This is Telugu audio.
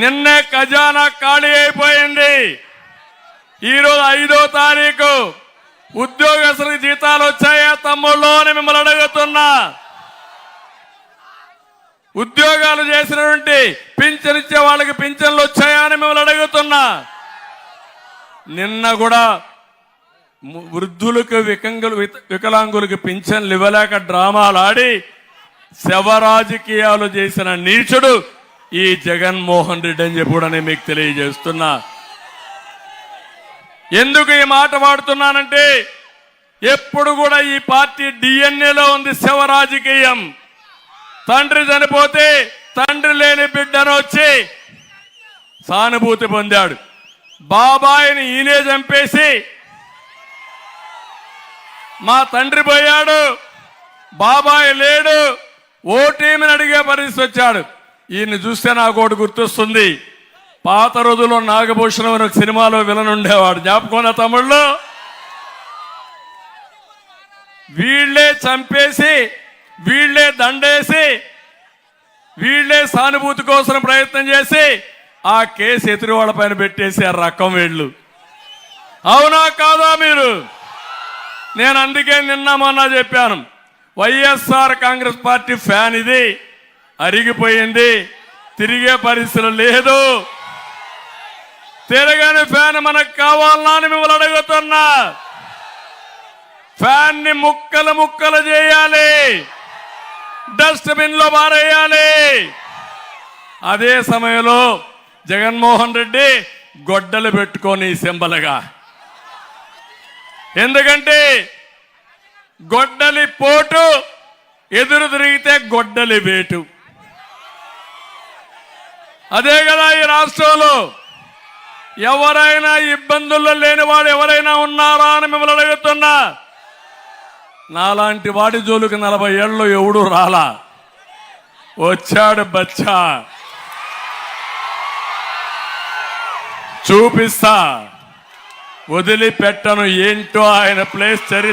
నిన్నే ఖజానా ఖాళీ అయిపోయింది. ఈరోజు 5వ తారీఖు ఉద్యోగస్తులకు జీతాలు వచ్చాయా తమ్ముళ్ళు అని మిమ్మల్ని అడుగుతున్నా. ఉద్యోగాలు చేసినటువంటి పింఛన్ ఇచ్చే వాళ్ళకి పింఛన్లు వచ్చాయా అని మిమ్మల్ని అడుగుతున్నా. నిన్న కూడా వృద్ధులకు వికలాంగులకు పింఛన్లు ఇవ్వలేక డ్రామాలు ఆడి శవ రాజకీయాలు చేసిన నీచుడు ఈ జగన్మోహన్ రెడ్డి అని చెప్పి కూడా నేను మీకు తెలియజేస్తున్నా. ఎందుకు ఈ మాట వాడుతున్నానంటే ఎప్పుడు కూడా ఈ పార్టీ డిఎన్ఏలో ఉంది శవ రాజకీయం. తండ్రి చనిపోతే తండ్రి లేని బిడ్డను వచ్చి సానుభూతి పొందాడు. బాబాయిని ఈయనే చంపేసి మా తండ్రి పోయాడు, బాబాయ్ లేడు, ఓటీమని అడిగే పరిస్థితి వచ్చాడు. ఈయన్ని చూస్తే నాకు ఒకటి గుర్తొస్తుంది. పాత రోజుల్లో నాగభూషణం అని ఒక సినిమాలో విలన్ ఉండేవాడు, జ్ఞాపకం తమ్ముళ్ళు. వీళ్లే చంపేసి వీళ్లే దండేసి వీళ్లే సానుభూతి కోసం ప్రయత్నం చేసి ఆ కేసు ఎదురు వాళ్ళ పైన పెట్టేసి ఆ రకం వీళ్ళు. అవునా కాదా మీరు? నేను అందుకే నిన్న మొన్న చెప్పాను, వైఎస్ఆర్ కాంగ్రెస్ పార్టీ ఫ్యాన్ ఇది అరిగిపోయింది, తిరిగే పరిస్థితులు లేదు. తిరగని ఫ్యాన్ మనకు కావాలన్నా అని మిమ్మల్ని అడుగుతున్నా. ఫ్యాన్ ని ముక్కలు ముక్కలు చేయాలి, డస్ట్బిన్ లో పారేయాలి. అదే సమయంలో జగన్మోహన్ రెడ్డి గొడ్డలు పెట్టుకొని సింబలుగా, ఎందుకంటే గొడ్డలి పోటు ఎదురు తిరిగితే గొడ్డలి వేటు. అదే కదా ఈ రాష్ట్రంలో. ఎవరైనా ఇబ్బందుల్లో లేనివాడు ఎవరైనా ఉన్నారా అని మిమ్మల్ని అడుగుతున్నా. నాలాంటి వాడి జోలికి 40 ఏళ్ళలో ఎవడు రాలా. వచ్చాడు బచ్చా, చూపిస్తా, వదిలిపెట్టను. ఏంటో ఆయన ప్లేస్ చరిత్ర